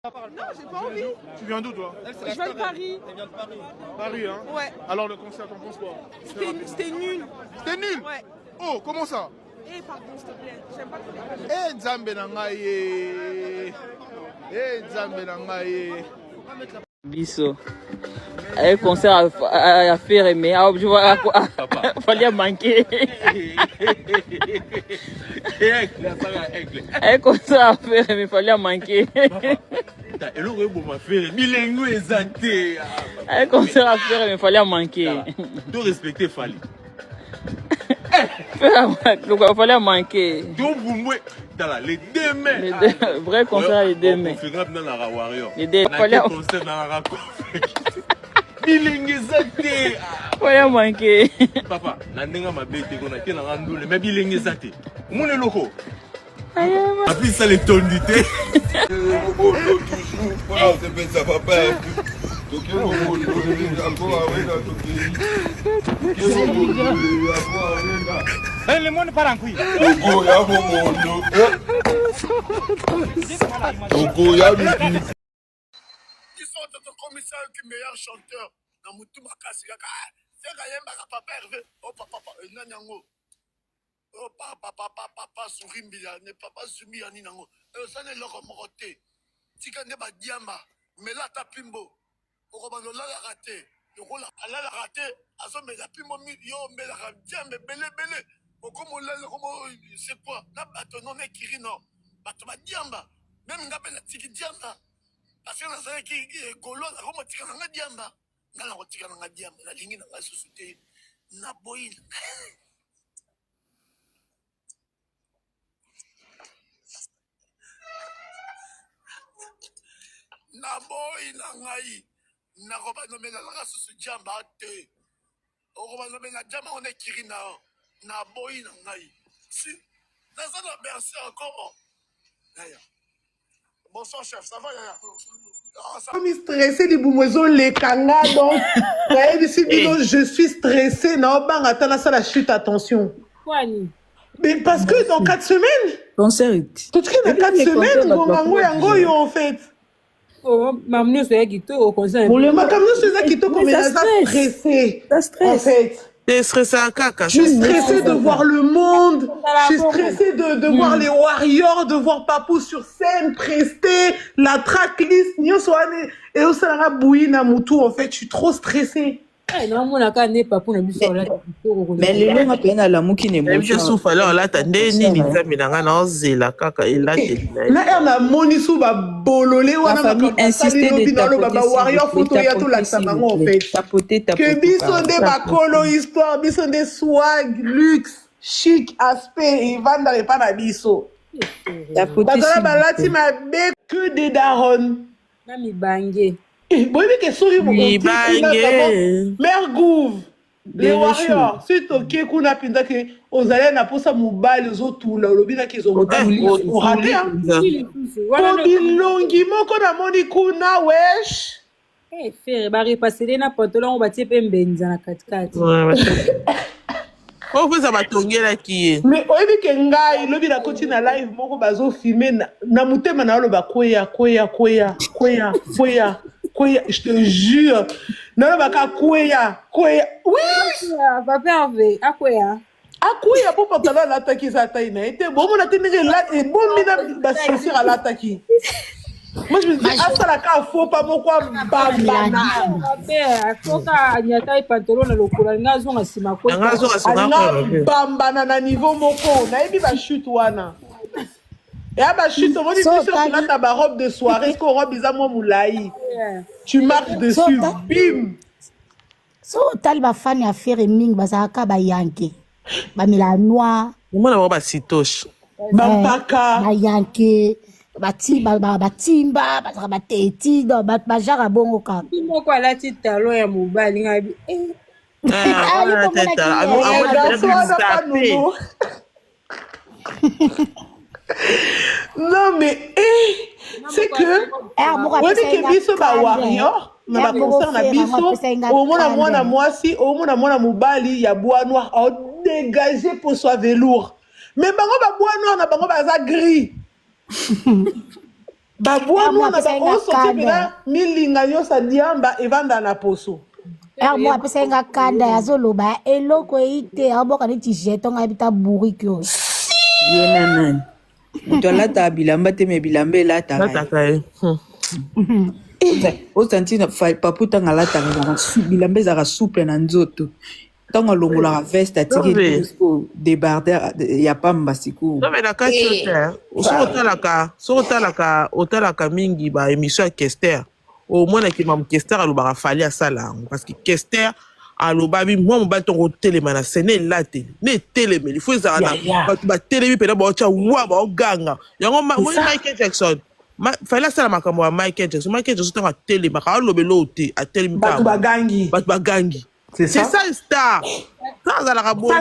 Non, j'ai pas envie. Tu viens d'où toi? Je viens de Paris. Elle vient de Paris. Paris, hein? Ouais. Alors le concert, t'en penses quoi? C'était nul. C'était nul? Ouais. Oh, comment ça? Eh, pardon, s'il te plaît. J'aime pas trop les Eh, Nzambe na ngai. Eh, Nzambe na ngai. Biso. Un concert à faire, mais je vois fallait manquer. Un concert à faire, mais fallait manquer. Un concert à faire, mais fallait manquer. De respecter Fali. Il fallait manquer. Les deux mains. Vrai concert les deux mains. Les deux fallait fallait manquer. Papa, nandenga mabete kona ke na ngandule mais bilenge zate. Mone loko. Appuie ça les tondité. Toujours, voilà, c'est fait ça, papa. Le monde part en couille. Qui sont notre commissaire qui meilleur chanteur? Namutu Makasi Kaka. C'est Gayemba Papa Hervé. Oh papa, Nanyango. Oh papa, Sourimbi, ne papa Zumi Yaninango. Ça n'est leur moroté. Tika ne ba diamba. Mais là, ta pimbo. Orobano la raté. Le rôle à la raté. Azo me la pimbo yo me la diambe belé. Okomo la c'est quoi? Na bato non ne kirino. Bato ba diamba. Même ngabe la tiki diamba. Parce que dans un qui est colon, la robe tika na diamba. Na la tika na diamba. La ligne na société. Na boy. Na boy na ngai. Na roba no mena la susu diamba te. Roba no mena diamba on est kirina. Na boy na ngai. Si. Dans un bercer encore. Yaya. Bonsoir chef, ça va Yaya? Comme stressé, les boumoiseaux, les kangas, donc. Je suis stressé. Non, bang, attends, là, ça la chute, attention. Mais parce que dans 4 semaines. Concert. Tout ce qui est dans 4 semaines, Yango, en fait. Oh, maman, c'est qui au concert. Pour le macamno, c'est ça qui te comme ça stressé. Ça stresse. En fait. T'es stressé à caca. Je suis stressée de voir le monde. Je suis stressée de voir les Warriors, de voir Papou sur scène, prester, la tracklist. Et au Salara Bouina Moutou, en fait, je suis trop stressée. Mais les gens à la mouki n'est pas. Je souffre alors là, t'as des nini, la caca, et là, là, on a Monisou, Bololé, on a insisté de Warrior, photo, y a tout la samango, en fait. Que biso de bakolo histoire, biso de swag, luxe, chic, aspect, et vendre les pas biso. Badala balati ma bec que des darons. Nami bangé. Bon, mais qu'est-ce que Mère Gouve, les Warriors, c'est ok qu'on a pinda que aux allées n'a pas ça mobile les autres tout là, le bien qu'ils ont raté hein. Bilongi moko na moni kuna wesh. Eh frère, ba repasser na pantalon on va tirer benza na 4x4. Oh, vous avez tongué là qui est. Mais oyebi ke ngai lobi na koti na live moko bazo filmer na mutema na lo ba koya, je te jure. Non, baka koya. Oui. Papa Hervé, akoya. Akoya pour pantalon l'attaque ça taille na été bon on a tenu là et bon mina ba chaussure à l'attaque. Moi je me dis ça la ka faut pas pourquoi bambana. Papa, foka nyata pantalon na lokula ngazo ngasima ko. Ngazo ngasima ko. Bambana na niveau moko na yebi ba chute wana. Et à ma chute, on dit que ta robe de soirée, qu'on robe ils ont moulaï. Tu marches dessus, bim. So talba fan ya faire ming bazaka ba yanke. Ba milanois. Moi la robe sitoche. Bambaka. Ba yanke. Batimba bazaka ba teti do ba jara bongo ka. Moko ala ti talon ya mobali ngabi. Non mais c'est que on dit que biso ba warrior na ba concert na biso au mona mwasi au mona mobali ya bois noir dégagé pour soit velours mais bango ba bois noir na bango ba za gris babwanu na baosorti mpena milinga nyonso adiamba evanda na poso mo apesenga kanda yazoloba eloko eite aboka neti jeton abita buriki oyo yena nani moto alata bilamba te me bilamba elataka osanti papu ntango alataka bilamba ezalaka souple na nzoto ntango alongolaka veste atiki debarder ya pamba sikoyo no me na kati otalaka mingi ba émission ya Kester omonaki mamu Kester alobaka fali asala yango parce que Kester alobabi mwa mobali tongo otelema na sene elateli na etelemeli fo ezala na bato batelemi mpena baotya wa baoganga yango Michael Jackson fali asala makambo ya Michael Jackson ntango atelemaka alobela oyo te atelemi bato bagangi c'est ça star ça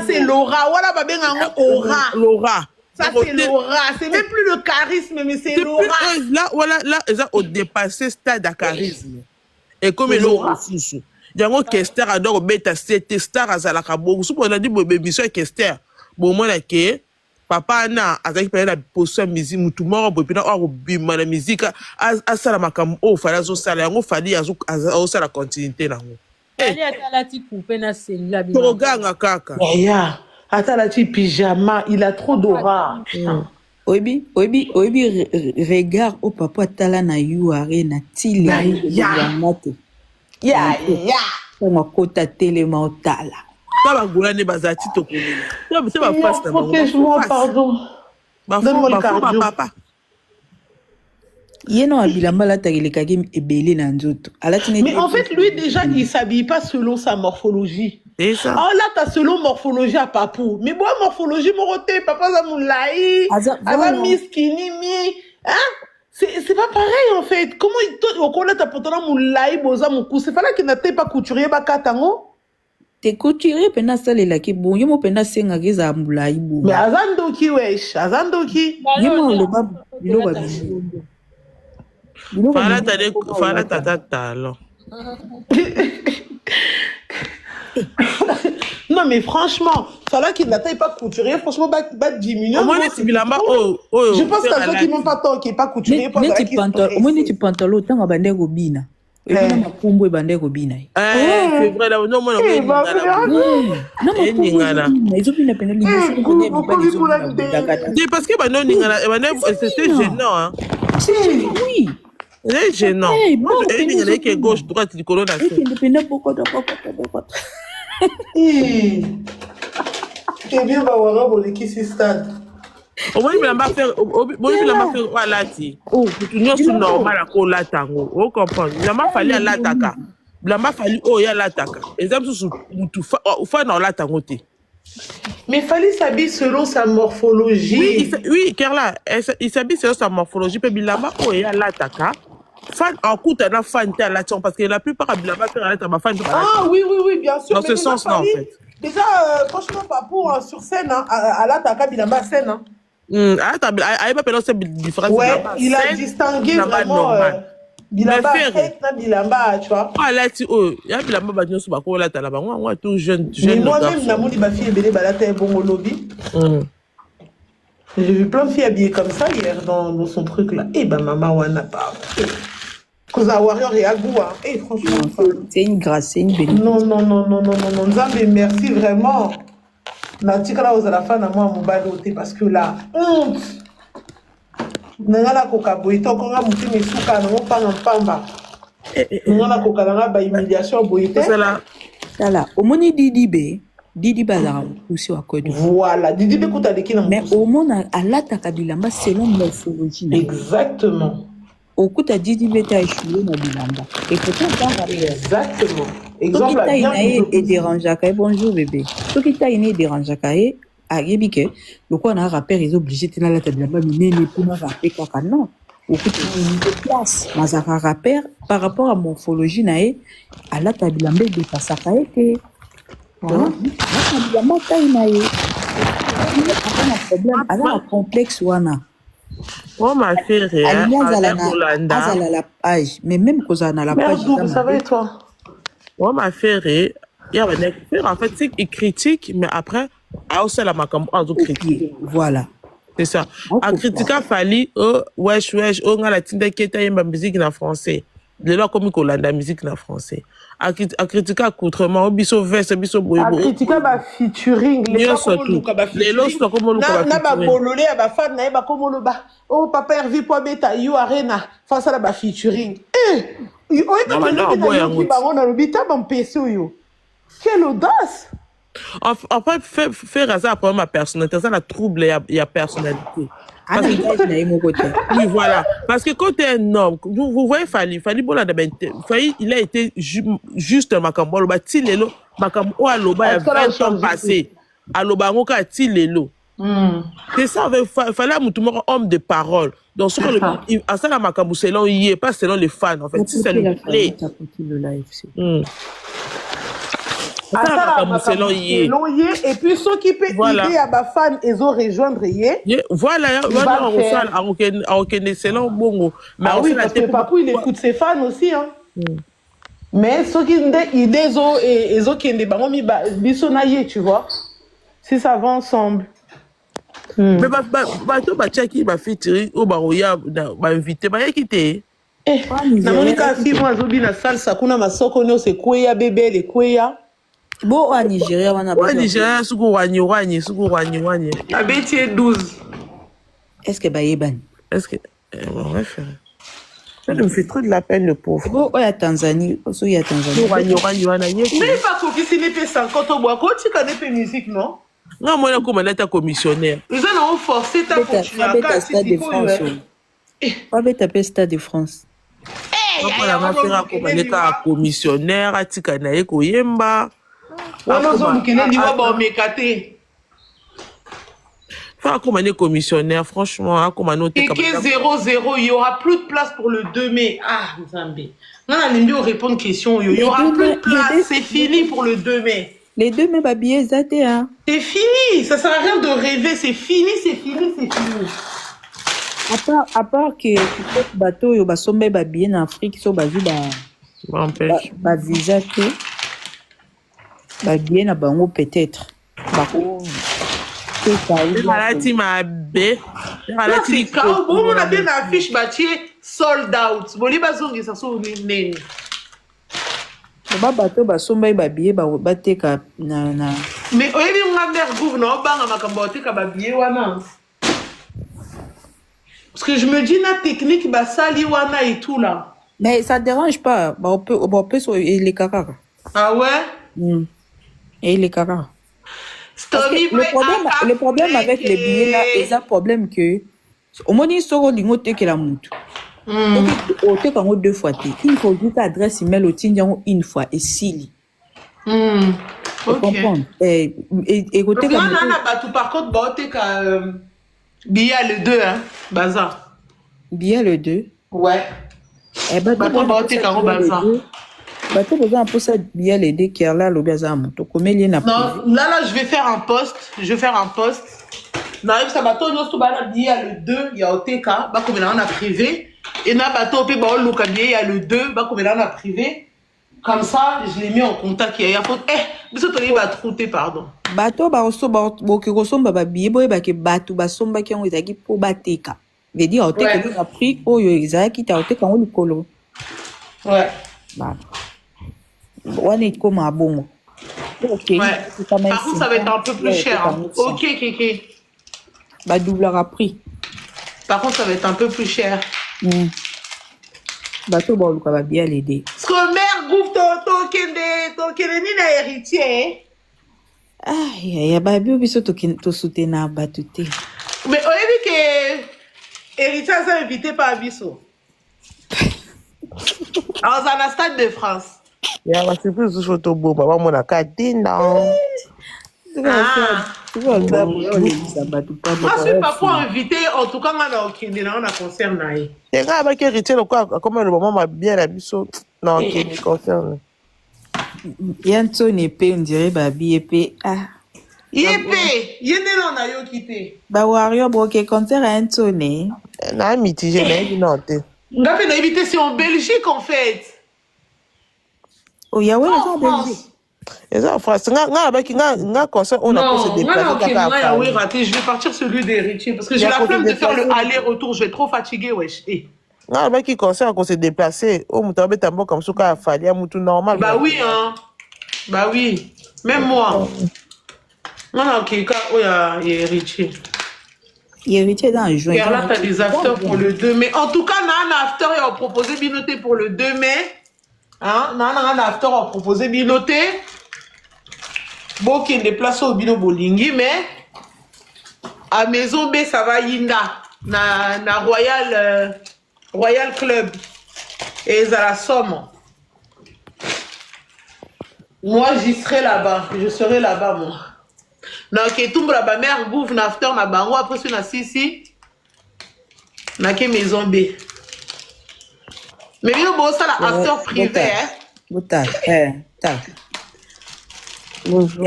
c'est l'aura voilà babenga aura l'aura ça c'est l'aura c'est même plus le charisme mais c'est l'aura là voilà là ils ont dépassé stade à charisme et comme l'aura susu yango Kester adore beta c'était star azalaka bongo souvent on a dit émission Kester bon moi que papa na azaki pena na poso musique mutu moko bopina o bima na musique asala makambo o fala zo sala yango fali azo sala continuité nango Toganga kaka. Atalati pyjama, il a trop d'aura. Oibi regard au papa tala na yuare na tili ya on kota telema otala. Taba gulane bazati tokolela. C'est pas face na bango. Protège-moi, pardon. Donne-moi le cardio. Papa. Mais en fait, lui déjà, il s'habille pas selon sa morphologie. C'est ça. Oh là, t'as selon morphologie à papou. Mais moi, morphologie, moroté, papa zamoulaï, ava miskini, mi. Hein? C'est pas pareil en fait. Comment il connaît ta potona moulaï, boza moukou. C'est pas là qu'il n'a pas couturier, bakatango. T'es couturier, pena sale la ki bon. Yomo pena senga geza moulaï bon. Mais azandoki, wesh. Azandoki. Yomo le bab, lo babi. Fala tata talent. Non mais franchement, fallait qu'il n'atteigne pas couturier, franchement, va diminuer. Je pense qu'à ceux qui n'ont pas tant qui n'est pas couturier, au moins tu pantalon autant à bandé robina. Et puis ma pombo et bandé robina. C'est vrai là, non moi non parce que non c'était gênant hein. Oui. C'est gênant. Il y a gauche, droite, du colonne. C'est bien, Bawara, pour les qui s'y stade. Au moins, il va faire. Il va faire. Voilà, tu. Oh, tu n'as pas normal à quoi la tango. Vous comprenez? Il m'a fallu à l'attaquer. Il m'a fallu, oh, il y a l'attaquer. Exemple, tu fais dans la tango. Mais il fallait s'habiller selon sa morphologie. Oui, Kerla, il s'habille selon sa morphologie. Puis il m'a oh, il y a l'attaquer. Fan en coup t'as un fan à la parce que la plupart de la faire à ma fan. Ah oui bien sûr. Dans ce sens là en fait. Déjà franchement pas pour sur scène à l'attaque bilamba scène hein. Ah pas c'est différence. Ouais, il a distingué vraiment bilamba fête na bilamba tu vois. Ah là tu oh, il y a bilamba ba nyoso ba ko la tala ba moi tout jeune. Moi même na moni ba fille belé ba la tête bon lobby. J'ai vu plein de filles habillées comme ça hier dans son truc là. Eh ben maman wana pas. Cause à Warrior et à Goua. Eh franchement. C'est une grâce, c'est une bénédiction. Non. Nzambe, merci vraiment. Natika là aux la fin à moi mon baloté parce que là honte. Nangala koka boito konga muti mesuka no panga pamba. Nangala koka nanga ba humiliation boité. Ça là, au moni Didi bazara aussi à côté. Voilà, Didi bekuta deki na. Mais au monde à l'attaque bilamba selon morphologie. Exactement. Au coup t'as Didi beta échoué na bilamba. Et pourtant exactement. Exemple là et dérangeaka bonjour bébé. Ce qui t'a iné dérangeaka a gebike. Le quoi on a rappel ils obligés de la bilamba minene pour na rapper kaka non. Au coup t'as une place. Mazara rappel par rapport à morphologie nae à la bilamba de pasaka été. Donc, un complexe wana. Oh ma fille, la page, mais même quand on a la page, vous savez toi. Oh ma fille, en fait c'est qu'il critique, mais après, a aussi la macam en critique. Voilà. C'est ça. A critiquer Fali, wesh, on a la tinda qui est en musique en français. De là, comme il la musique en français. A critiquer accoutrement, biso veste, biso boyo. A critiquer ba featuring. Les lots sont comme na ba bololé, ba fan na ba comme ba. Oh papa Hervé po beta you arena face à la ba featuring. Quelle audace! En fait, faire hasard pour ma personnalité, ça la trouble, il y a personnalité. Oui, voilà. Parce que quand tu es un homme, vous voyez Fali il a été juste un macambolo, il a 20 ans passé. C'est ça, il fallait un homme de parole. Donc, à ça, la macambou, selon il pas selon les fans, en fait. Si ça lui plaît. Et puis ceux qui peuvent aider à ma fan, ils ont rejoindre. Voilà, selon Bongo. Mais oui, parce que Papou, il écoute ses fans aussi. Hein. Mais ceux qui ont des idées, ils ont qui ont tu vois. Si ça va ensemble. Mais bato bachaki ba featuring o baroya ba invité ba yakité. Na monika si moi zobi na salsa kuna masoko no se kweya bébé le kweya. Bon au Nigeria wana ba. Nigeria suku wani. Abeti 12. Est-ce que bayeban? Est-ce que bref. Ça me fait trop de la peine le pauvre. Bon au ya Tanzanie, aussi ya Tanzanie. Wani wana yeki. Mais pas ko kisi ne pe 50 au bois ko tu connais pe musique non? Non, moi, comme elle est commissionnaire. Ils ont forcé ta continuer à Stade de France. Pas bête à Stade de France. On a fait comme elle est commissionnaire, à Tikanae, Koyemba. Faire comme elle est commissionnaire, franchement, comme un autre. 0-0, il n'y aura plus de place pour le 2 mai. Ah, Zambé. Non, on a mieux répondre aux questions. Il n'y aura plus de place. C'est fini pour le 2 mai. Les 2 mai, babillés, zaté, hein. C'est fini, ça sert à rien de rêver, c'est fini. À part que bateau, yo basombe babillés en Afrique, so bazu ba visa que babillés na bango peut-être. Bako. Malati ma bé. Malati ka bon on a bien affiche bâtie sold out. Boli bazongi ça so nene. Bato basomba babiye bateka na mais oyebi nga mère gouv na obanga makambo oteka babiye wana parce que je me dis na technique basali wana et tout là mais ça dérange pas on peut les caca. Ah ouais et les caca le problème avec les billets là c'est un problème que au moins ils sont lingo teke la mutu. Au te kango 2 fois il faut juste adresse email au tindiango une fois et sili. Ok. Et côté comme par contre bah te ka billet le 2 hein bazar. Billet le 2. Ouais. Eh ben bah te kango bazar. Bah tu besoin pour ça billet le 2 qui est là le bazar moto combien il y a. Non là je vais faire un post, N'arrive ça bateau nous tout bana billet le 2 il y a OTK bah comme là on a privé. Et na bateau pe ba loka bien il y a le 2 ba comme là on a privé comme ça je l'ai mis en contact il y a faute biso to li ba trouter pardon bateau ba oso ba ke kosomba ba billet boye ba ke bato ba somba ki on ezaki po bateka veut dire oteka le prix oyo ezaki ta oteka on likolo ouais bah on est comme à bongo OK ouais. Par contre ça va être un peu plus cher hein. OK kéké bah doublera prix par contre ça va être un peu plus cher. Bateau bon luka ba bien l'aider. Parce que mère groupe to kende ni na héritier. Ah ya ba bio biso to soutenir bateau te. Mais on a dit que héritier ça invité par biso. Alors ça na Stade de France. Ya ba surprise photo beau papa mon na kadina. Moi, je suis pas pour inviter, en tout cas, on a concert. C'est grave que héritier, comment le moment m'a bien la biso. Non, qui concerne. Yanto n'est pas, on dirait, babi épée. Ah. Yépé, yéné non a yo quitté. Bah, Wario, broké concert à Anthony. Non, mitigé, mais non, on a fait invité, c'est en Belgique, en fait. Oh, y'a ouais, en Belgique. eza phrase nga baki nga conseil on a pour se déplacer kaka oui raté, je vais partir celui d'Héritier parce que j'ai la flemme de faire le aller-retour, je vais être trop fatiguée wesh. nga baki conseil on se déplacer au mutu abeta mboka musuka afali ya mutu normal. Bah oui hein. Bah oui. Même moi. Non OK, quand il y a Héritier. Héritier dans un joint. Là t'as des afters pour le 2 mai. En tout cas, on a un after et on proposé binoté pour le 2 mai. Hein, on a un after on proposé binoté. Bon, qui est déplacé au Bino Bolingi, mais à Maison B, ça va Yinda, na Royal Club. Et ça la somme. Moi, j'y serai là-bas. Je serai là-bas, moi. Donc, tout la mère bouffe n'after na bango après ce na sisi. Na ke Maison B. Mais bien, bon, ça la after privé, hein. Bota, bonjour.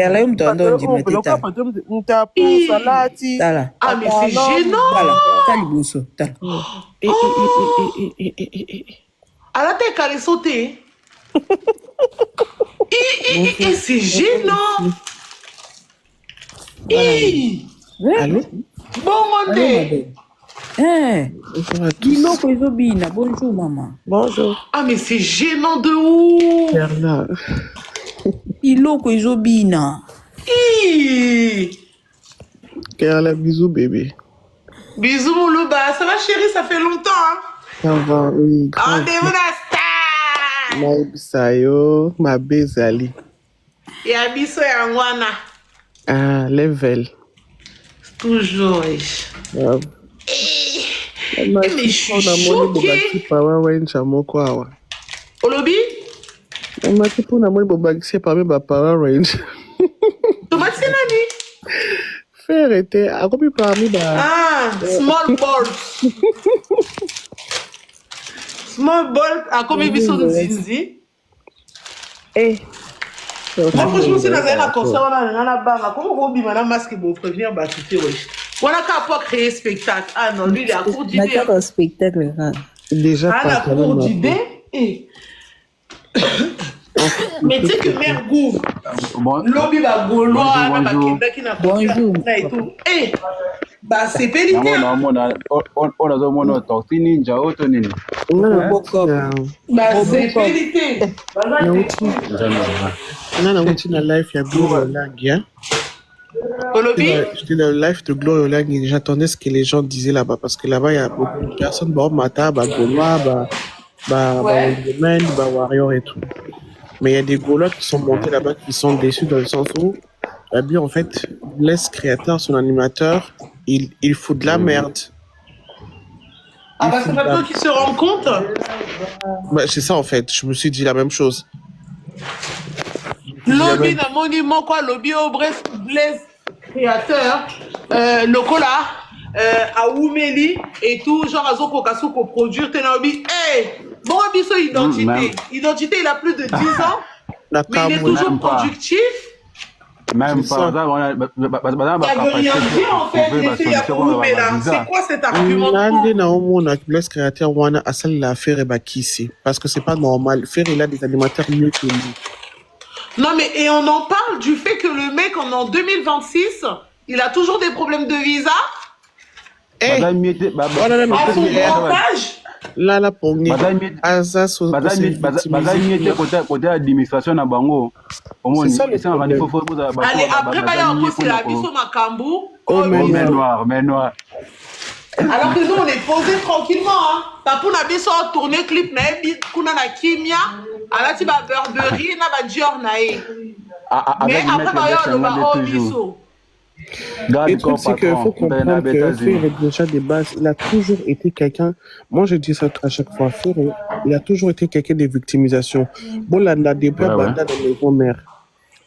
Ah mais c'est gênant. Elle a tes calés sautés. C'est gênant. Allô? Bonjour maman. Bonjour. Ah mais c'est gênant de ouf. Bernard. Iloko izobina. Kerla, bisous bébé. Bisous mon louba. Ça va chérie, ça fait longtemps hein. Ça va, oui. Rendez-vous la star. Maïbisayo, ma bezali. Ya biso ya ngwana. Ah, level. Toujours. Mais je suis choquée. Olobi? Mati pona moni bobakisi parmi ba Power Range. Tomati nani? Faire était akomi parmi ba small ball. Small ball akomi biso nzinzi. Moi franchement c'est dans un concert on a banga comment vous bima na masque pour prévenir batité wesh. On a qu'à pas créer spectacle. Ah non, lui il a cours d'idée. Il a un spectacle déjà pas cours d'idée. Mais tu sais que mère Gouv, lobby va gaulois, bonjour, et tout. Eh, bah c'est pédité. On a mon tortue ninja auto nini. Bah c'est pédité. On a la life ya Gloria Lang. J'étais dans le live de Gloria Lang et j'attendais ce que les gens disaient là-bas parce que là-bas il y a beaucoup de personnes, bah Mata, bah Gaulois, bah Warrior et tout. Mais il y a des Gaulois qui sont montés là-bas qui sont déçus dans le sens où Babi en fait laisse créateur, son animateur, il fout de la merde. Ah bah c'est pas toi qui se rend compte. Bah, c'est ça en fait, je me suis dit la même chose. Lobby d'un monument quoi, lobby au Blaise créateur, Lokola, à Oumeli et tout, genre à Zoko Kasuko produire, t'es lobby, bon abisso identité. Identité, il a plus de 10 ans, mais il est toujours productif. Même pas, on a rien dit en fait, les filles à Oumela. C'est quoi cet argument? Blaise créateur, on a Assal la faire et Bakissi, parce que c'est pas normal. Faire, il a des animateurs mieux que lui. Non mais et on en parle du fait que le mec en 2026, il a toujours des problèmes de visa. À son grand âge. Là pour nous. Côté administration na bango. C'est ça le problème. Allez après bah il y a encore c'est la biso Makambu. Mais noir. Alors que nous on est posé tranquillement hein. Papou na biso tourner clip na ebi kuna na kimia. Alors tu vas Burberry na ba Dior na e. Mais après bah il y a le ba biso. Le truc, c'est qu'il faut comprendre que Ferré, déjà de base, il a toujours été quelqu'un, moi je dis ça à chaque fois, Ferré, il a toujours été quelqu'un de victimisation. Bon, là, on a des plans dans les grands-mères.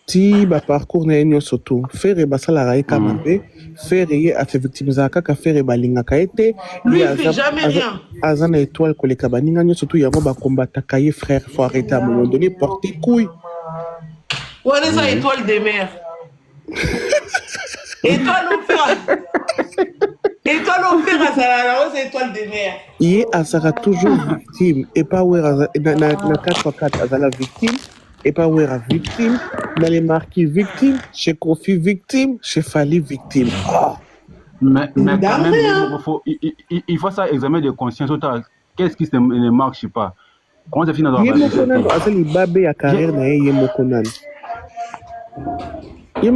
Si, bah, parcours n'est pas surtout. Ferré, bah, ça l'a raillé comme un peu. Ferré a fait victimiser à Kaka, Ferré, bah, l'inga kaete. Lui, il fait jamais rien. Azana étoile, que les cabaninga, surtout, il y a un combat, Takaye, frère, faut arrêter à un moment donné, porter couille. Ouais, les étoiles des mers. Étoile offert à la rose étoile des mers. Il est à Sarah toujours victime et pas où na 4x4 à la victime Et pas Wera victime, dans les marquis victime, chez Kofi victime, chez Fali victime. Oh. Mais quand même, il faut ça examen de conscience. Qu'est-ce qui ne marche pas? Comment ça finit dans la société? Il a carrière il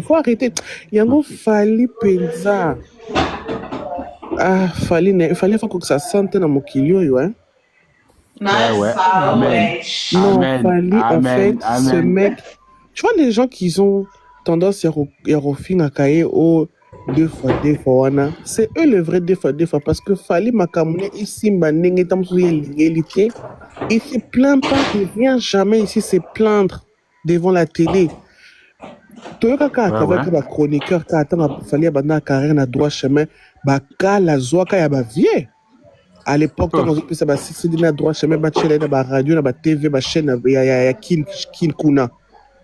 faut arrêter. Il y a un Fali Penza. Ah, fallait que ça sente dans mon kilio, hein. Ouais. Non, Fali, en fait, ce mec. Tu vois, les gens qui ont tendance à refaire à cahier au 2 fois, c'est eux le vrai 2 fois, parce que Fali Makamune, ici, il se plaint pas, il vient jamais ici se plaindre devant la télé. Tout le monde a chroniqueur, qui attend Fali à carrière na droit chemin, la zoaka ya ba vie. À l'époque, quand on a ça, c'est na droit chemin, na radio, na TV, na chaîne, ya kin kuna.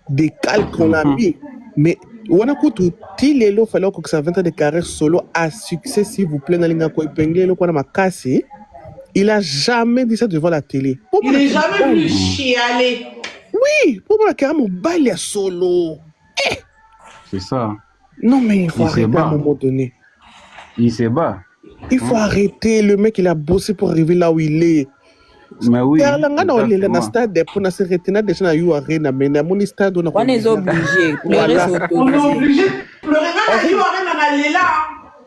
Des calques qu'on a mis. Mais on a coûté il est là, il fallait que ça 20 ans de carrière solo à succès, s'il vous plaît, dans l'Inga Koipengé, il a jamais dit ça devant la télé. Il n'est jamais venu chialer. Oui, pour moi, carrément, il est solo. C'est ça. Non, mais il faut arrêter à un moment donné. Il se bat. Il faut arrêter. Le mec, il a bossé pour arriver là où il est. Mais oui. On est obligé. On est obligé.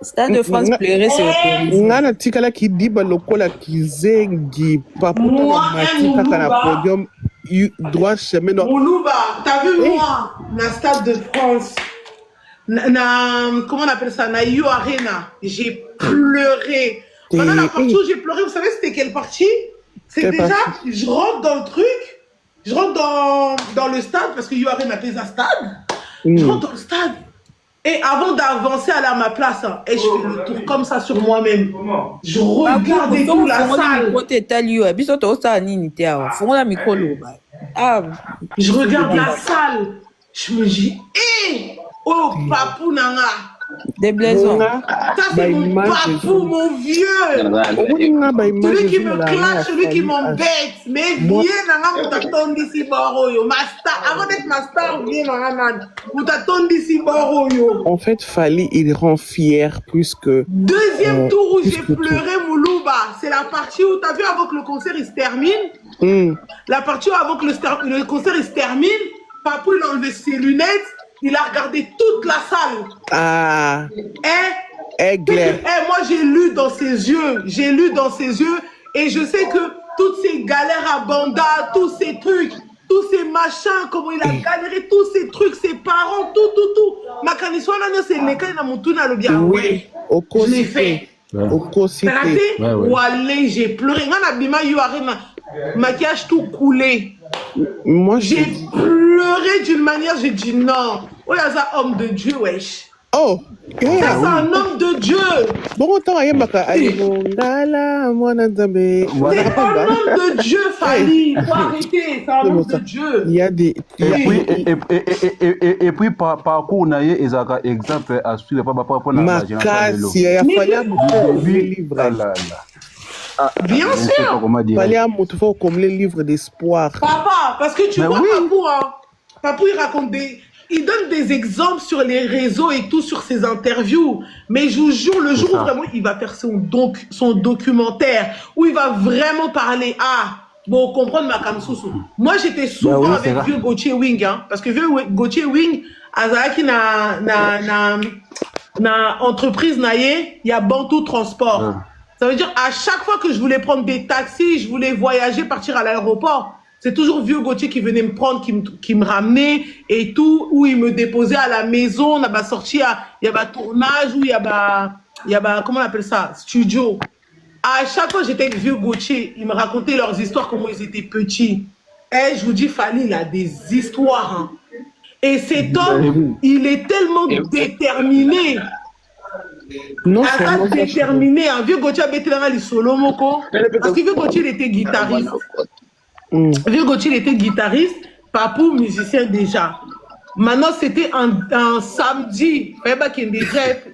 Stade de France pleurer, c'est autorisé. Ngana tikala ki diba lokola kizengi paputa na matika kana podium droit chemin. Moulouba, t'as vu moi, na Stade de France, comment on appelle ça, na You Arena, j'ai pleuré. Pendant la partie où j'ai pleuré, vous savez c'était quelle partie? C'est déjà, je rentre dans le truc, je rentre dans le stade, parce que You Arena fait un stade, je rentre dans le stade. Et avant d'avancer à ma place, et je fais le tour comme ça sur moi-même. Je regarde et tout la salle. Je regarde la salle. Je me dis, hé, oh, papou nanga. Des blaisons. Ça c'est mon papou, mon vieux. Celui qui me clash, celui qui m'embête. Mais viens nanga, vous t'attendez d'ici boroyo. Ma star, avant d'être ma star, viens nanga, vous t'attendez d'ici boroyo. En fait, Fali, il rend fier plus que. Deuxième tour où j'ai pleuré, Moulouba, c'est la partie où t'as vu avant que le concert il se termine. La partie où avant que le concert il se termine, papou il a enlevé ses lunettes. Il a regardé toute la salle. Ah. Moi, j'ai lu dans ses yeux. Et je sais que toutes ces galères à Banda, tous ces trucs, tous ces machins, comment il a galéré, tous ces trucs, ses parents, tout. Makaniswana, c'est le cas de Moutuna le bien. Oui, je l'ai fait. Walé, j'ai pleuré. Maquillage tout coulé. Moi, j'ai pleuré d'une manière, j'ai dit non. Oh, il y a un homme de Dieu, wesh. Oh, c'est un homme de Dieu. Bon, autant, c'est un homme de Dieu, Fali. Il faut arrêter, c'est un homme de Dieu. Il y a des. Et puis, parcours, on a un exemple à suivre. Il a fallu un livre. Bien sûr. Il faut comme les livres d'espoir. Papa, parce que tu vois Papou, hein. Papou, il donne des exemples sur les réseaux et tout, sur ses interviews. Mais je vous jure, le jour où vraiment il va faire son documentaire, où il va vraiment parler, bon, comprendre ma kamsousou. Moi, j'étais souvent avec vieux Gauthier Wing, hein, parce que vieux Gauthier Wing, Azaki na entreprise naïe, il y a Bantou Transport. Ça veut dire, à chaque fois que je voulais prendre des taxis, je voulais voyager, partir à l'aéroport, c'est toujours vieux Gauthier qui venait me prendre, qui me ramenait et tout, où il me déposait à la maison, on a sorti, il y a un tournage, où il y a comment on appelle ça, studio. À chaque fois que j'étais avec vieux Gauthier, ils me racontaient leurs histoires, comment ils étaient petits. Et je vous dis, Fali, il a des histoires. Hein. Et cet homme, il est tellement déterminé. Non, c'est déterminé. Un vieux Gauthier a bêté dans les solo moko. Parce que vieux Gauthier, il était guitariste. Vieux Gauthier, il était guitariste. Papou, musicien déjà. Maintenant, c'était un samedi. Il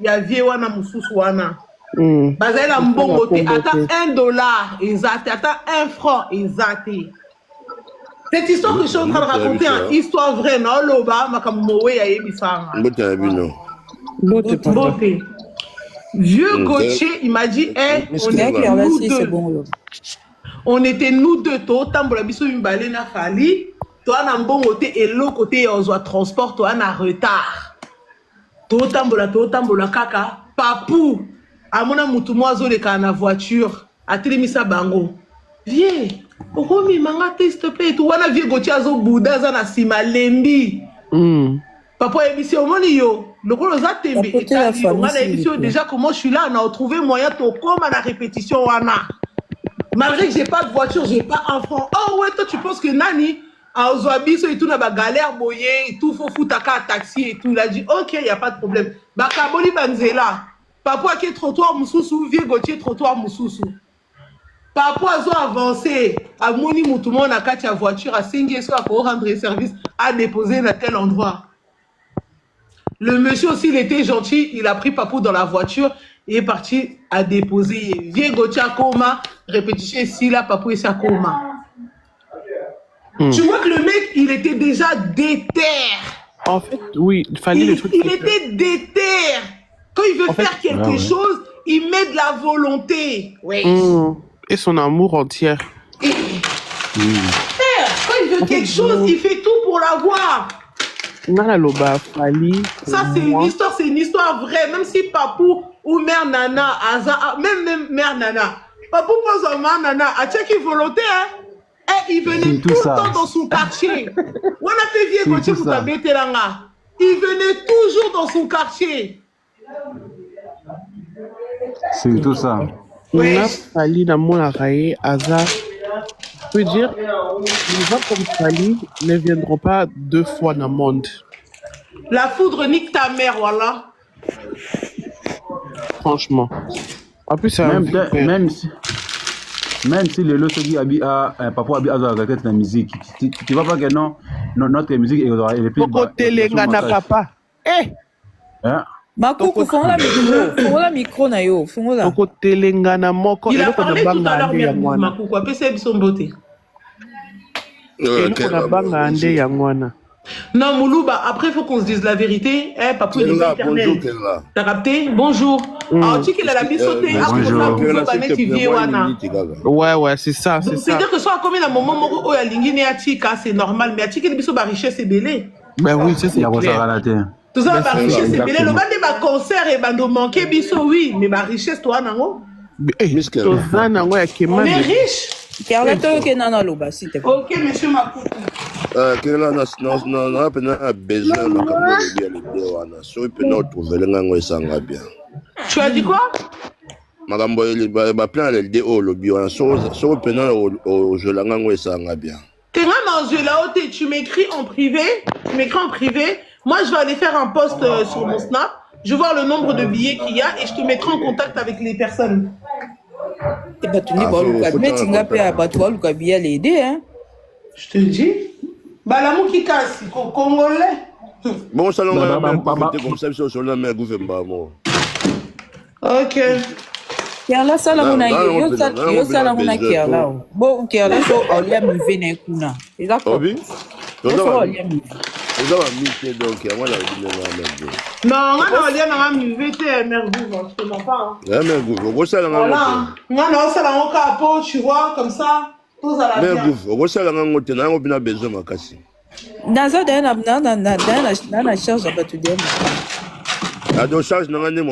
y a vieux wana moussous wana. Bazaï la mbongote. Attends $1, exact. Attends 1 franc, exact. Cette histoire que je suis en train de raconter, une histoire vraie, non, Loba, Makamowe, Yaebisanga. Beauté. Vieux Gauthier, il m'a dit, on était nous deux, toi, Tambola Bisso Mbale na Fali, toi, na bon côté et l'autre côté, on a transport, toi, na retard. Toi, Tambola Kaka, Papou, à mon amour, tout moi, zo le na voiture, à Télémissa Bango. Viens, Romi, manga, s'il te plaît, toi, na vieux Gauthier, zo Bouddha, na Sima Lembi. Papa, émission, mon yo. Le rôle aux ATB, déjà comment je suis là, on a trouvé moyen de comme à la répétition, malgré que j'ai pas de voiture, j'ai pas un franc. Oh ouais, toi tu penses que Nani, à Ozoabiso et tout, n'a pas galère, boyer, et tout, faut foutre à taxi et tout. Il a dit, ok, y a pas de problème. Bakaboli Banzela, papa qui est trottoir Moussoussou, vieux Gauthier trottoir Moussoussou. Papa a avancé, à Moni Moutoumon, à Katia voiture, à Sengeso, à rendre service, à déposer à tel endroit. Le monsieur aussi, il était gentil, il a pris Papou dans la voiture et est parti à déposer. Vieux Gauthier à coma, répétition ici, là, Papou est à coma. Tu vois que le mec, il était déjà déter. En fait, oui, il fallait le truc. Il était déter. Quand il veut faire quelque chose, il met de la volonté. Oui. Et son amour entier. Quand il veut quelque chose, il fait tout pour l'avoir. Ça, c'est une histoire vraie. Même si Papou ou Mère Nana, même Mère Nana, Papou pense à Mère Nana, à qui volonté, hein? Il venait tout le temps dans son quartier. On a fait vieux côté pour t'habiter là. Il venait toujours dans son quartier. C'est tout ça. Oui. Fali dans mon arrêt, hasard. Je peux dire, les gens comme Fali ne viendront pas 2 fois dans le monde. La foudre nique ta mère, voilà. Franchement. En plus, même si le lot se dit papa habite à la musique, tu vois pas que non, notre musique est plus. Papa. Makuku, fais la micro na yo, fais la. Il a parlé tout à l'heure, Makuku, après c'est son beauté. Non, Moulouba, après il faut qu'on se dise la vérité. Papou, il est pas éternel. T'as capté? Bonjour. Alors, tu sais qu'il a la vie sautée. Ouais, c'est ça. C'est-à-dire que soit comme il a un moment où il y a l'ingénie Atika, c'est normal, mais Atika, il a richesse et belé. Ben oui, c'est clair. Tout ça, ma richesse et belé. Le bas de concert et bando manqué, biso, oui, mais ma richesse, toi, non? On est riche. Ok, monsieur Makuku. Tu as dit quoi? Tu m'écris en privé. Moi, je vais aller faire un post sur mon Snap. Je vais voir le nombre de billets qu'il y a et je te mettrai en contact avec les personnes. Je te dis. L'amour qui casse, congolais. Bon, ça comme ça, sur la mer gouvernement. Ok. Kiala sala muna yo sala muna kiala. Bo kiala so olia mi vene kuna. Exactement. Obi? Non, on a mis VT, mergou, je te mens pas. Voilà. Non, ça l'a encore à peau, tu vois, comme ça. Tout à la Naza dana charge abatudia. Ado charge nangane mo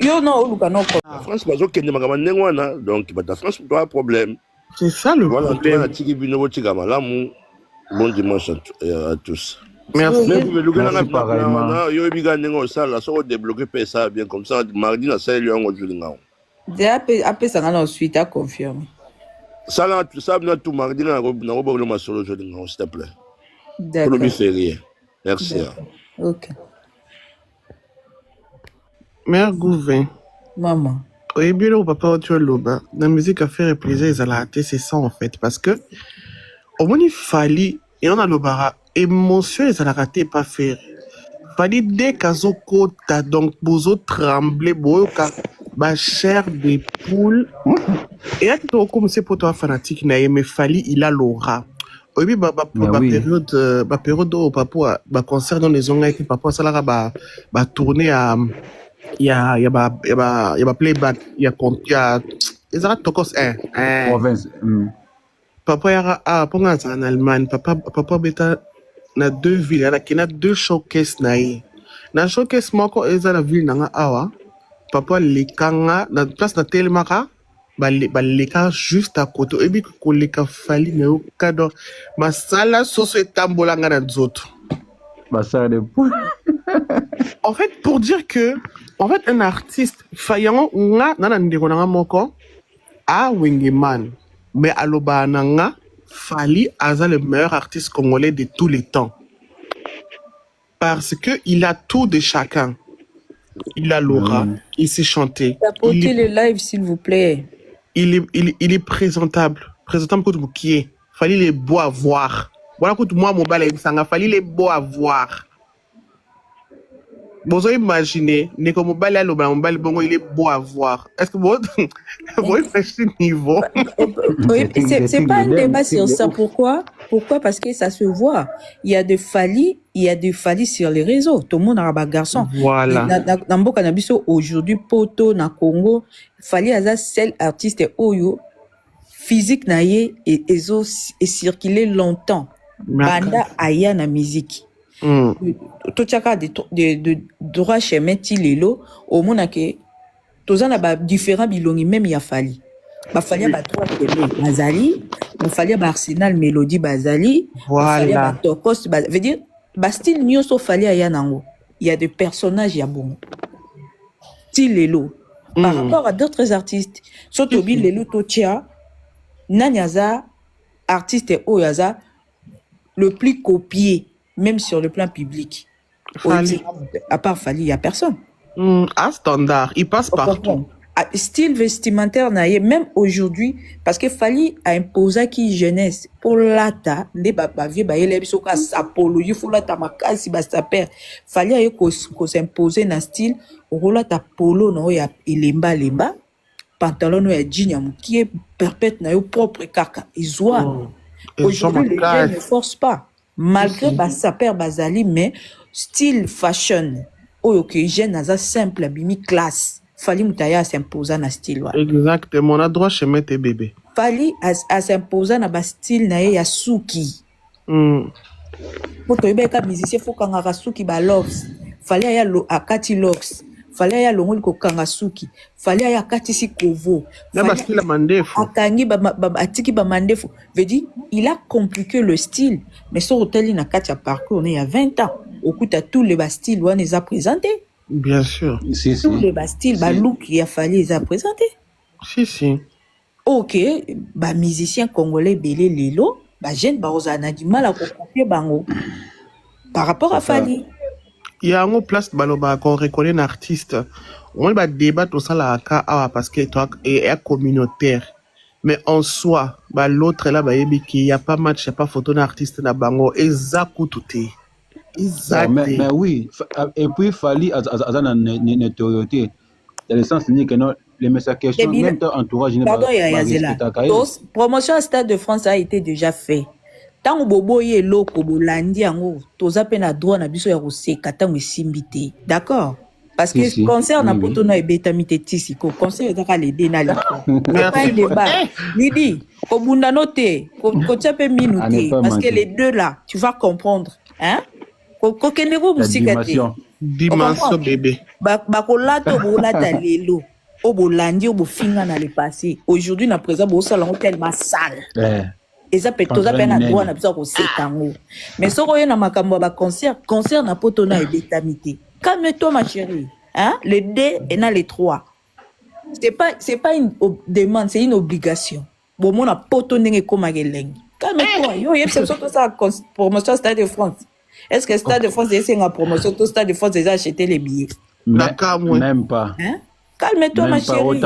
yo no oluka no ko. France bazo kende makama ndengwana donc bata France pas un problème. C'est ça le problème. Voilà, tiki bino botika malamu. Bon dimanche à tous. Merci. Pareillement. Yo biga nengo sala so débloquer ça bien comme ça mardi na sel yo ngojuli ngao. Après ça na ensuite à confirmer. Ça na tout mardi na robo le masolo joli ngao s'il te plaît. D'accord. Pour férié. Merci. OK. Mère Gouvin. Maman. Oui, bien le papa tu loba. La musique a fait plaisir ils allaient rater c'est ça en fait parce que au moins il fallait et on a le bara émotion ils allaient rater pas faire. Fallait dès qu'azo kota donc bozo trembler boyoka ba chair des poules Et là, tu as commencé pour toi fanatique, mais Fally, il a l'aura. Oui, période où papa, concernant les ondes, papa, ça là, tourner à, il y a playback, il y a, ils arrêtent tokos, Province. Papa, il y a en Allemagne, papa, bêta, na 2 villes, il y a 2 showcases, na showcase, moi, ils ont la ville, na awa, papa, les kanga, na place, na telemaka, baleka juste à côté et puis koleka Fally mais au cadre masala soso etambolanga na nzoto Basara de en fait pour dire que en fait un artiste fayango nga na ndeko na moko a Wingeman mais aloba nanga Fally aza le meilleur artiste congolais de tous les temps parce que il a tout de chacun. Il a l'aura, il sait chanter. Apportez le live s'il vous plaît. Il est présentable comme qui est. Fally les beau à voir. Voilà que moi mon balai sanga Fally les beau à voir. Vous imaginez, ne comme mon balai mon balai bon il est beau à voir. Est-ce que vous faites ce niveau? Oui, c'est pas un débat sur ça. Pourquoi? Parce que ça se voit. Il y a de Fally, sur les réseaux. Tout le monde a un garçon. Voilà. Dans beaucoup d'habitudes aujourd'hui, poto na Congo, Fally a seul artiste oyo physique naie et circulé longtemps. Banda aya na musique. Tout chaka de droit chemin tilelo au monde que tous en a différents bilongi même ya Fally. Fally ba trois télé Bazali, Fally ba Arsenal Mélodie Bazali, Fally ba Tokos veut dire ba style nyoso Fally aya nango. Il y a des personnages ya bon. Tilelo par rapport à d'autres artistes. Surtout Lelo Totia Nanyaza artiste Oyaza le plus copié même sur le plan public. À part Fally, il n'y a personne. Un standard, il passe partout. Style vestimentaire, même aujourd'hui, parce que Fally a imposé qui jeunesse pour l'ata, les babaviers, les bisoka sapolo, il faut l'ata makasi, basta père. Fally a eu qu'on s'imposer dans style, rola ta polo, no ya lemba, pantalon no ya jean, qui est perpète na yo propre kaka. Aujourd'hui, les jeunes ne forcent pas. Malgré sa père Bazali, mais style fashion, ok, jeune naza simple, bimi classe. Fally Moutaya s'imposer na style. Exactement, on a droit chez mes bébés. Fally a s'imposer na style na ya Suki. Pour que les musiciens faut qu'on a Suki ba Lox. Fally ya akati Lox. Fally ya longo ko Kangasuki. Fally ya akati Sikovo. Fally mandefo. Akangi atiki ba mandefo. Veut dire il a compliqué le style, mais son hôtel na kati a parcours on est il y a 20 ans. Au coup à tous les styles on les a présentés. Bien sûr. Tous les styles ba look il a fallu les a présentés. Si. OK, ba musicien congolais belé lelo, ba jeune ba ozana du mal à copier bango. Par rapport à Fally. Il y a une place qu'on reconnaît un artiste. On va débattre tout ça là parce que toi est communautaire. Mais en soi, l'autre là, il n'y a pas match, il n'y a pas photo d'un artiste là bango. Mais oui, et puis Fally a une notoriété. Dans le sens que non, les messages question, même ton entourage. Pardon, promotion à Stade de France a été déjà fait. Tant que bobo ye loko bolandi yango toza pe na droit na biso ya koseka tango esimbité. D'accord? Parce que concert na poto na ebetamite tisiko concert ezaka le dé na liko. Pas débat. Lidi, ko bunda noté, ko tchape minuté parce que les deux là, tu vas comprendre, hein? Ko kenero musikate. Dimension bébé. Ba ko lato bolata lelo. O bolandi o bofinga na le passé. Aujourd'hui na présent bo salon tellement sale. Et ça peut tous appeler na droit na biso ko sekango. Mais soko ye na makambo ba concert na poto na ebetamite. Calme-toi ma chérie, hein? Le D et na les 3. C'est pas une demande, c'est une obligation. Bon mon a poto ndenge koma geleng. Calme-toi. Yo yep c'est surtout ça promotion Stade de France. Est-ce que Stade de France c'est une promotion tout Stade de France déjà acheté les billets? Même pas. Hein? Calme-toi ma chérie.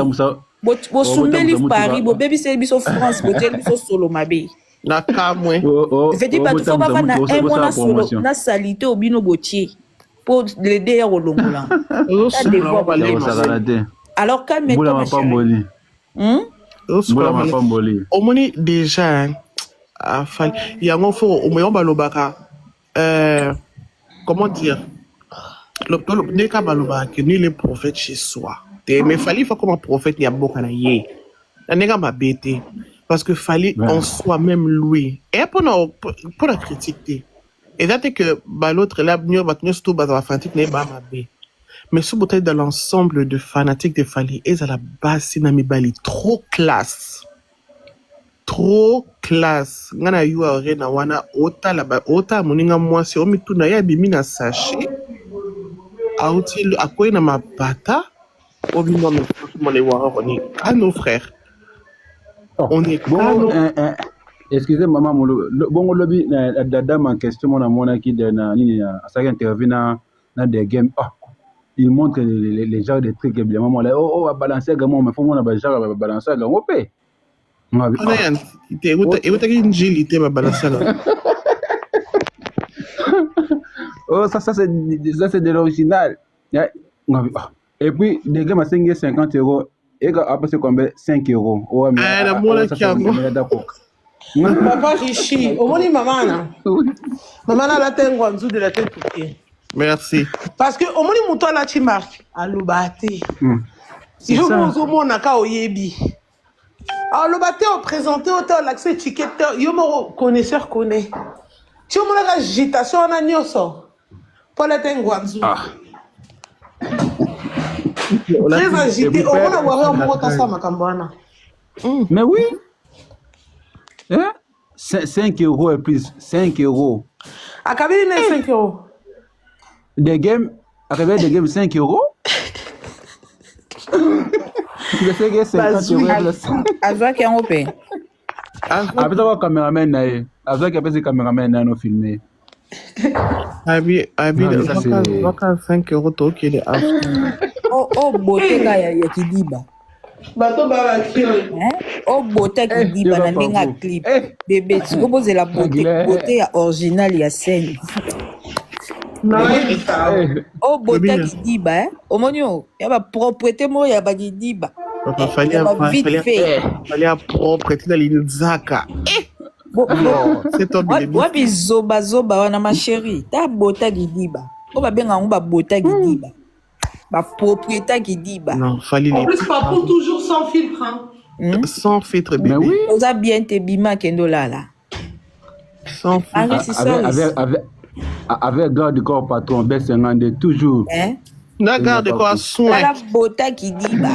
Bo soumeli Paris, bo baby c'est biso France, bo tel biso solo mabe. Nakamwe. Je dis pas faut pas na un mois na solo, na salité au bino botier pour l'aider au longola. Alors Alors calme-toi ma chérie. Bola ma pamboli. Omoni déjà afali yango fo omoyo balobaka comment dire neka balobaka que ni le prophète chez soi mais fali fa comme prophète ya boka na ye neka mabete parce que fali en soi même lui et pour la critique et date que l'autre là mieux va tenir surtout ba fanatique ne ba mabe mais ce bouteille dans l'ensemble de fanatiques de fali est à la base na mibali trop classe ngana yuwa rena wana ota la ba ota moninga mwasi o mituna ya bimina sachet auti akoy na mapata o bino me franchement les wara on est à nos frères on est bon excusez maman bon lobby la dame en question mona qui na nini ça intervient dans des games il montre les genres de trucs bien maman là va balancer gamin mais faut mon ba genre balancer gamin on peut oh ça c'est de l'original et puis des gars m'a 50 € et après c'est combien 5 €. Ouais mais d'accord papa Rishi au moins maman la tengo en dessous de la tête merci parce que au moins muto la ti marque alobate si je vous mona ka oyebi. Alors, le bâtiment présenté autant l'accès étiquette, yomo connaisseur connaît. Si on a l'agitation en agnoso, pour la tenguanzu. Très agité, on va avoir un mot à ça, ma cambana. Mais oui. 5 € et plus, 5 €. À cabine 5 €. Des games, à cabine des games 5 €. Je sais que c'est 50 €. Avec un opé. Avec un caméraman, avec un caméraman, on a filmé. Abi, 5 € to qui est Oh, beauté ya kidiba. Bato baraki. Oh, beauté kidiba na ndinga clip. Bébé, tu proposes la beauté originale ya scène. Oh, beauté kidiba, au monio, y a pas propreté mo ya ba kidiba. Papa fallait propre dans l'inzaka. Non, c'est toi bébé. Wa bizoba wana ma chérie. Ta beauté kidiba. O ba benga ba beauté kidiba. Ba propriété kidiba. Non, fallait en plus pas pour toujours sans filtre hein. Sans filtre bébé. Mais oui. On a bien te bima kendo là. Sans filtre. Avec garde du corps patron, B52 toujours. Na garde du corps soin. La beauté kidiba.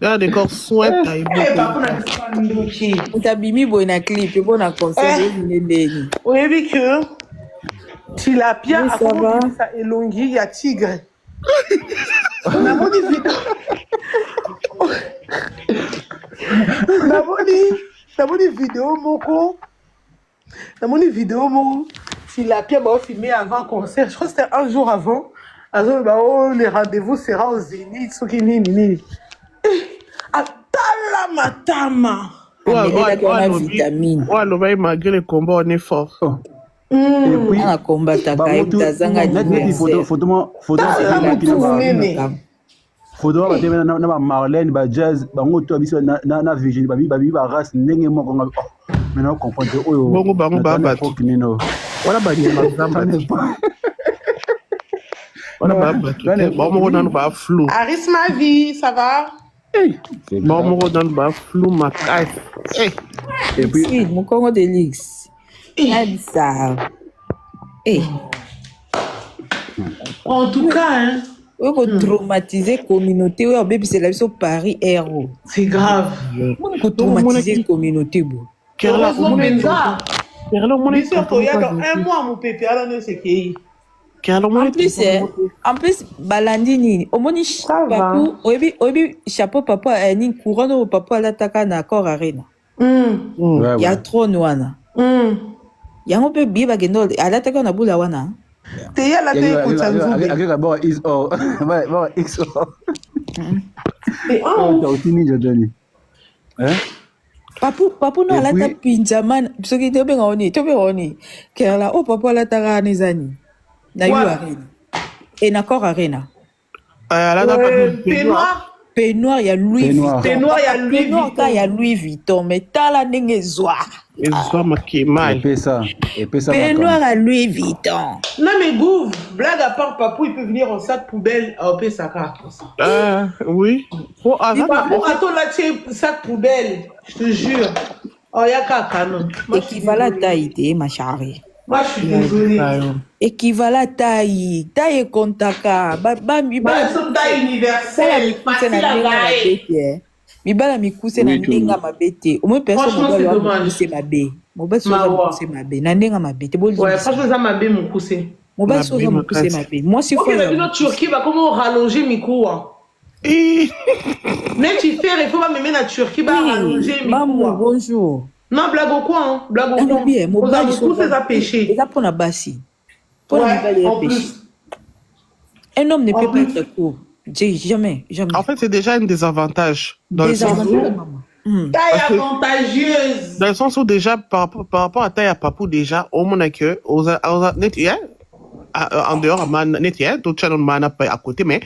Garde du corps soin taille. Utabimi boy na clip, bon na concert ndeni. Oui que tilapia a commencé ça elongi ya tigre. Na moni vidéo moko. Na moni vidéo moko. Tilapia va filmer avant concert. Je crois que c'était un jour avant. Les rendez-vous sera au Zénith. Nini. Atala matama. Vitamine. Ouais, malgré les combats, on est fort. Et puis, on a combattu à Faudra na Marlène ba jazz ba ngoto biso na Virginie ba race ndenge moko nga maintenant comprendre oyo bongo ba kinino wala ba nyama zamba wala ba mo na ba flou Aris ma vie ça va mo na ba flou makai et puis mon Congo de Lix ça en tout cas hein on traumatiser communauté ou bébé c'est la vision Paris héros c'est grave on traumatiser communauté bon Kerla on benza Kerla on est sûr qu'il y a un mois mon pépé alors ne c'est qui en plus balandini au moni papu obi chapeau papa ni couronne au papa la taka na corps arena il y a trop noana yango pe biba gendo ala taka na bula wana te ya la te kutanzu akeka bo is all bo is all oh aussi ni jodoni papu no ala ta pinjaman soki te benga oni kela o papa ala taka ni zani na yu arena et na corps arena peignoir Peignoir, il y a Louis Peignoir. Vuitton. Peignoir, il y a Louis Peignoir, Vuitton. il y a Louis Vuitton. Mais t'as la dengue zoa. Épée ça. Peignoir à Louis Vuitton. Non, mais Gouv, blague à part, Papou, il peut venir en sac poubelle à Opesaka. Oui. Papou, attends, là, tu es sac poubelle. Je te jure. Oh, il y a qu'à non. Équivalent taille, ma chérie. Moi, je suis désolée. Équivalent taille. Taille kontaka. C'est taille universelle. Facile à garer. Mibala mikuse na ndenga mabete. Au moins personne Franchement, c'est dommage. C'est ma bé. Mobile soza mukuse ma bé. Na ndenga mabete. Ouais, franchement, ça m'a bien mukuse. Mobile soza mukuse ma bé. Moi, si faut. Ok, mais notre Turquie, bah, comment rallonger Mikou? Mais tu fais, il faut pas me mettre en Turquie, bah, rallonger Mikou. Maman, bonjour. Non, blague au quoi, hein? Blague au quoi? Mobile soza, c'est à péché. C'est ça pour la bassi. Pour ouais, en péché. plus. Un homme ne peut pas être court. Jamais. En fait, c'est déjà un désavantage. Dans le sens où... Taille avantageuse. Dans le sens où déjà, par rapport à taille à papou, déjà, au moins que, en dehors, d'autres channels à côté, mais,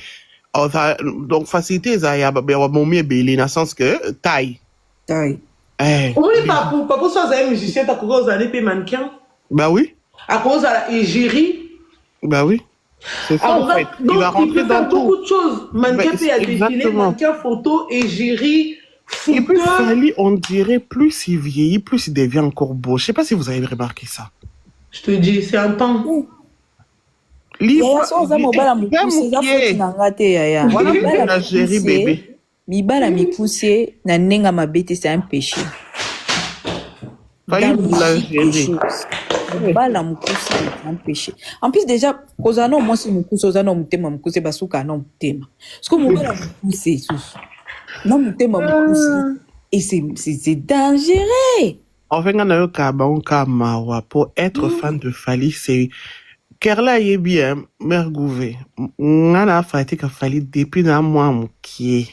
donc, facilité, il y a mon mieux belé, dans le sens que, taille. Taille. Oui, papou, soit un musicien, t'as cause aux années, mannequin. Bah oui. À cause à la égérie. Bah oui. C'est ça, en fait. Donc, il va rentrer dans beaucoup de choses. Mannequin peut y aller défiler, mannequin, photo, égérie, et plus Fally, on dirait, plus il vieillit, plus il devient encore beau. Je sais pas si vous avez remarqué ça. Je te dis, c'est un temps. Mibala mikuse na nenga mabete, c'est un péché. Bala mukuse, c'est un péché. En plus déjà, kozano moi si mukuse ozano mutema mukuse basuka non mutema. Parce que mobala mukuse non mutema mukuse et c'est dangereux. En fait, pour être fan de Fally, c'est Kerla est bien, mère Gouvé. On a fait que Fally depuis un mois qui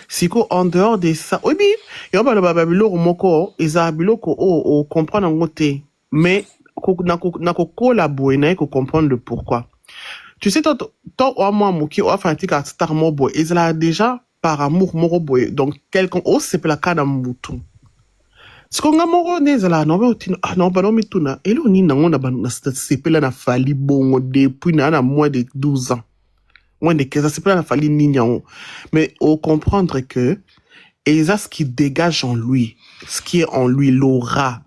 si en dehors de ça, oui, il y a le babilo moko, ils ont biloko o comprendre en côté, mais n'a collaborer, n'a comprendre le pourquoi. Tu sais, toi, moi, qui a fait un star mobo, ils ont déjà par amour morobo, donc quelqu'un, c'est la cas d'un mouton. Ce qu'on a moro n'est là, non, non, pas non, mais tout na, et l'on y n'a c'est pas la Fally bon depuis na moins de 12 ans. Moins de 15 ans, c'est pas la Fally nignon. Mais au comprendre que, et ça, ce qui dégage en lui, ce qui est en lui, l'aura.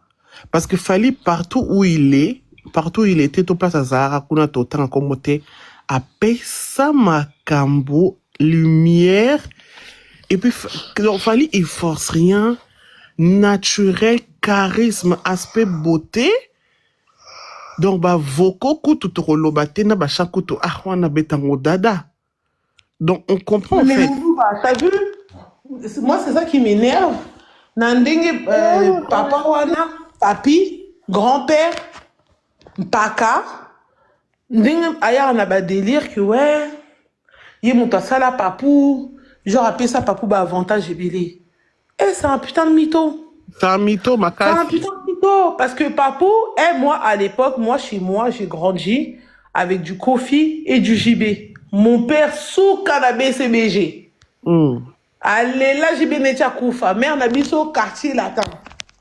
Parce que Fally, partout où il était, tout place à Zahara, kuna totan, comme t'es, a payé sa makambo, lumière, et puis, Fally, il force rien, naturel, charisme, aspect beauté. Donc, bah, voko kutu tokolo batena ba chakuto ahwana betango dada. Donc, on comprend en fait. T'as vu? Moi, c'est ça qui m'énerve. Nandenge, papa wana, papi, grand-père, mpaka. Ndenge, aya on a ba délire que ouais, yé mon sala papou, genre appelé ça papou ba avantage et belé. Eh, c'est un putain de mytho. C'est un mytho, ma casse. C'est un putain de mytho. Parce que papou, moi, à l'époque, chez moi, j'ai grandi avec du Kofi et du JB. Mon père sous canabé CBG. Allez, là, JB Netia Koufa. Mère Nabiso, quartier latin.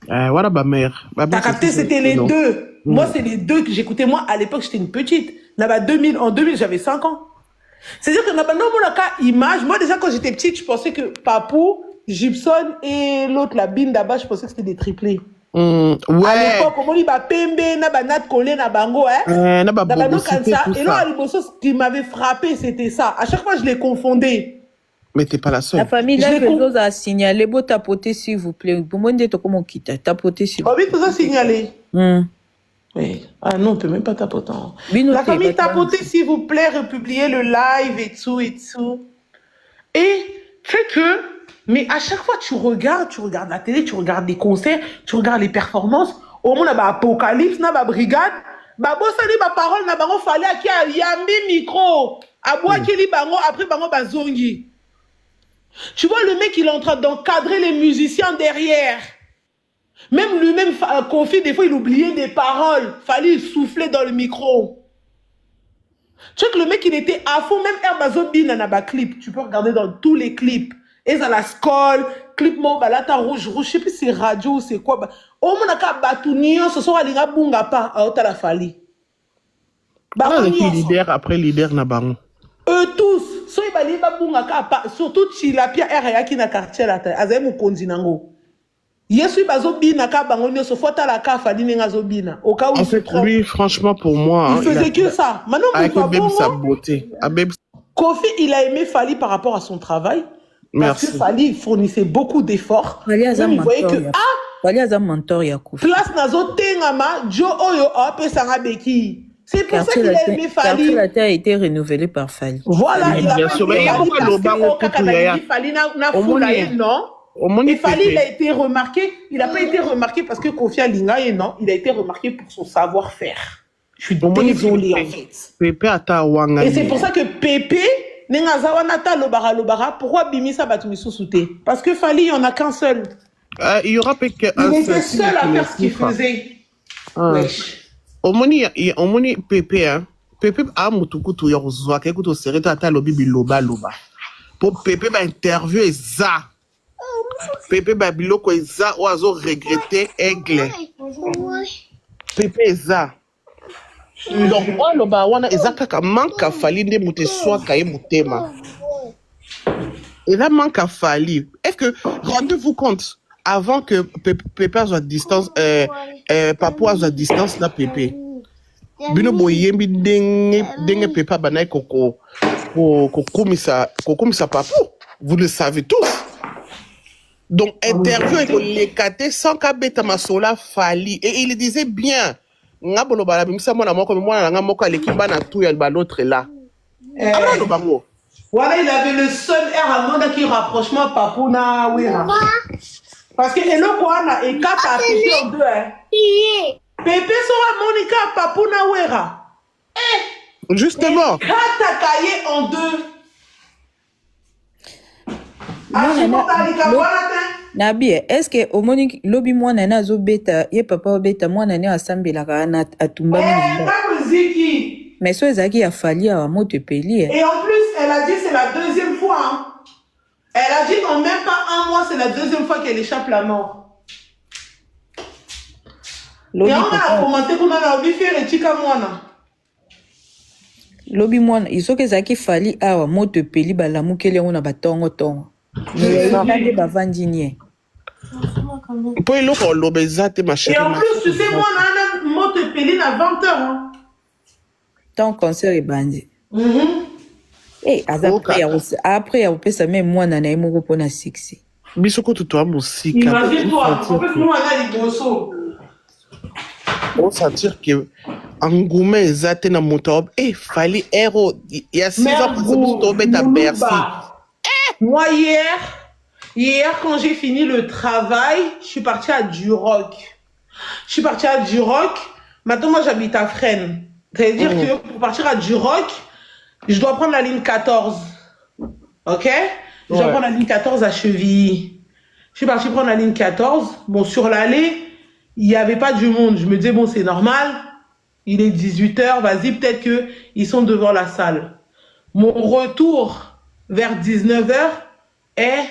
Voilà, ma mère. T'as capté, c'était les deux. Moi, c'est les deux que j'écoutais. Moi, à l'époque, j'étais une petite. En 2000, j'avais 5 ans. C'est-à-dire que non, image. Moi, déjà, quand j'étais petite, je pensais que papou, Gibson et l'autre, la Bine d'Abba, je pensais que c'était des triplés. Ouais. À l'époque, comment il va Pembe, Nat Kolé, Nabango, hein? Et là, ce qui m'avait frappé, c'était ça. À chaque fois, je les confondais. Mais t'es pas la seule. La famille, là, je a signalé, beau tapoter, s'il vous plaît. Pour moi, dites comment quitte. Tapoter, s'il vous plaît. Oui, tout ça signalé. Oui. Ah non, on peut même pas tapoter. La famille, tapoter, s'il vous plaît, republier le live et tout, et tout. Et fait que, mais à chaque fois, tu regardes la télé, tu regardes des concerts, tu regardes les performances. Au moins, on a Apocalypse, on a Brigade. Bossa li parole, na bango fallait à qui a yambi micro. Aboua qui li bango, après bango bazongi. Tu vois, le mec, il est en train d'encadrer les musiciens derrière. Même lui-même, Kofi, des fois, il oubliait des paroles. Fallait souffler dans le micro. Tu sais que le mec, il était à fond, même Herbazo Bin na clip. Tu peux regarder dans tous les clips. Et ça la scole, clip mo balata rouge, je sais plus si c'est radio ou c'est quoi. Oh mon aka batunio, ce soir alinga bunga pa a ota la fali. Leader après leader na bango. Eux tous, so ibali ba bunga ka pa, surtout Chilapia area qui na quartier la terre, azaye mukonzi nango. Yesu bazo bina ka bango nyoso fota la ka fali ninga zo bina. Au cas où en fait, lui, franchement, pour moi, il faisait que ça. Maintenant, avec sa beauté. Kofi, il a aimé Fali par rapport à son travail. Merci. Parce que Fali fournissait beaucoup d'efforts. Fali a il voyait que Fali a un mentor ya Kofi. Place nazo tengama jo oyo ape sanga beki. C'est pour ça qu'il a aimé Fali. La terre a été renouvelée par Fali. Voilà, il a bien sûr. Fali na foulaye, non. Et Fali, il a été remarqué. Il n'a pas été remarqué parce que Kofi Alinga, non. Il a été remarqué pour son savoir-faire. Je suis désolée, en fait. Pépé ata wanga. Et c'est pour ça que Pépé, Nengazawanata Lobara, pourquoi Bimisa Batumisu Souté? Parce que Fali, il n'y en a qu'un seul. Il y aura peut-être il était seul à faire ce qu'il faisait. Omoni Pépé, hein. Pépé a mutukutu yorozwa, kekuto sereta ata lobi biloba loba. Pour Pépé ba interview eza. Pépé ba biloko eza oazo regretter aigle. Pépé eza. Donc, on loba wana ezaka manka Fali nde mute soa kaye mutema. Et là manka Fali. Est-ce que rendez-vous compte avant que Pépé soit distance Papou soit distance là Pépé. Bino boyembi denge Pépé banay koko komisa Papou. Vous le savez tous. Donc interview avec les katé sans kabeta masola Fali et il disait bien. Voilà, il avait le seul air à monde qui rapprochement Papuna Wera. Parce que Eloko Ana et Kata a fait en deux. Pépé sera Monica Papuna Wera. Justement. Kata Kaye en deux. Nabi, est-ce que au Monique lobi moi nana zo beta ye papa beta moi nana asambela kana atumba mais so ezaki a Fali a moto peli. Et en plus, elle a dit c'est la deuxième fois. Hein. Elle a dit en même pas un mois, c'est la deuxième fois qu'elle échappe la mort. Et on a commenté qu'on a envie de faire et tika mwana. Lobi moi, il faut que zaki Fali a moto peli ba lamu kele on a batongo tongo. Mais il a ba vandinier. Pour il faut l'obésité ma chérie. Et en plus, tu sais moi on a un moto peli à 20h. Hein. Ton concert est bandé. Et après, il y a ça même moi, nana et mon pour na sexy. Bisoko tout toi musique. Imagine-toi, en fait, nous on a des grossos. On sentir que Angoumé zate na motob et Fali héros. Il y a 6 ans pour tomber à Bercy. Moi hier quand j'ai fini le travail, je suis partie à Duroc. Maintenant moi j'habite à Fresnes. C'est-à-dire que pour partir à Duroc, je dois prendre la ligne 14. Ok? Je dois prendre la ligne 14 à Chevilly. Je suis partie prendre la ligne 14. Bon, sur l'allée, il n'y avait pas du monde. Je me disais, bon, c'est normal. Il est 18h, vas-y, peut-être qu'ils sont devant la salle. Mon retour vers 19h est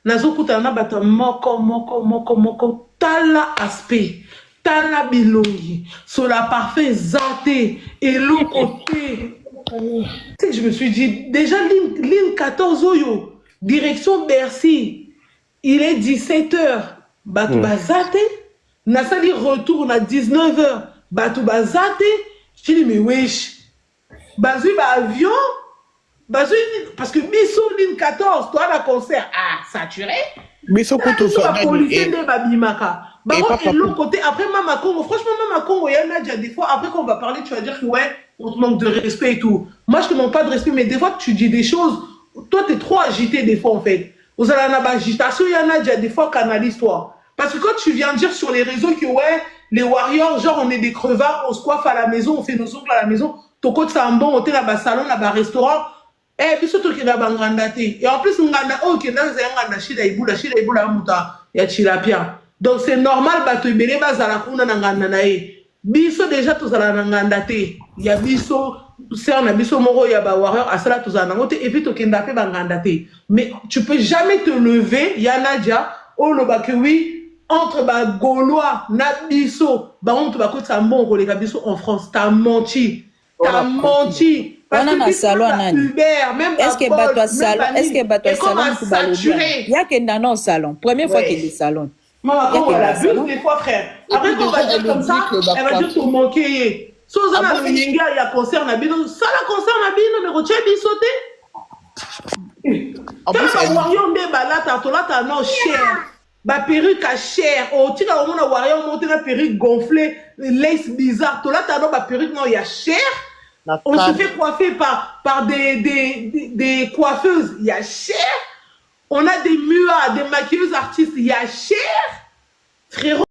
Nazokutana bata moko tala aspect. Tala bilongi, sur la parfait zanté et l'autre côté. Tu sais que je me suis dit, déjà ligne 14 Oyo, direction Bercy, il est 17h. Batou bazate, Nassali retourne à 19h. Batou bazate, je dis mais wesh, bazou avion, bazou parce que Bisso ligne 14, toi la concert, saturé. Bisso koto ça de babimaka. Bah et l'autre côté, après Mama Congo, franchement Mama Congo, il y en a déjà des fois, après qu'on va parler, tu vas dire que ouais, on te manque de respect et tout. Moi je te manque pas de respect, mais des fois tu dis des choses, toi t'es trop agité des fois en fait. Aux alanaba agitation, il y en a déjà des fois, canalise-toi. Parce que quand tu viens dire sur les réseaux que ouais, les warriors, genre on est des crevards, on se coiffe à la maison, on fait nos ongles à la maison, ton côté c'est un bon, on est là-bas salon, là-bas restaurant, puis surtout qu'il y a un et en plus, on a oh, qu'il y a un chida iboula, muta, il y a chilapia. Donc c'est normal, bah tu bélé, bah zala kuna nangana nae. Biso déjà tous à la nangandate. Il y a biso, c'est un abisso moro yaba warrior à cela tous en angote et puis to kendape bangandate. Mais tu peux jamais te lever, Yanadia, oh le bac oui, entre ba Gaulois, Nabiso, ba on te ba côté ça bon les Gabiso en France, t'as menti. T'as menti. Parce que tu salon Uber, même est-ce que bat salon, est-ce que bat salon pour baloder? Il y a que dans salon. Première fois qu'il est salon. Maman, quand on la buse des fois frère. Après qu'on va dire comme ça, elle va dire pour manquer. Si vous avez un yenga, il y a concert nabino, ça la concert nabino, mais roche bisoté. Quand on va voir des balades, t'as non cher. Ba perruque à cher. Oh, tu vas au monde voir un monter la perruque gonflée, lace bizarre. Toi là, t'as non ba perruque non, il y a cher. On se fait coiffer par des coiffeuses, il y a cher. On a des muas, des maquilleuses artistes, il y a cher. Frérot.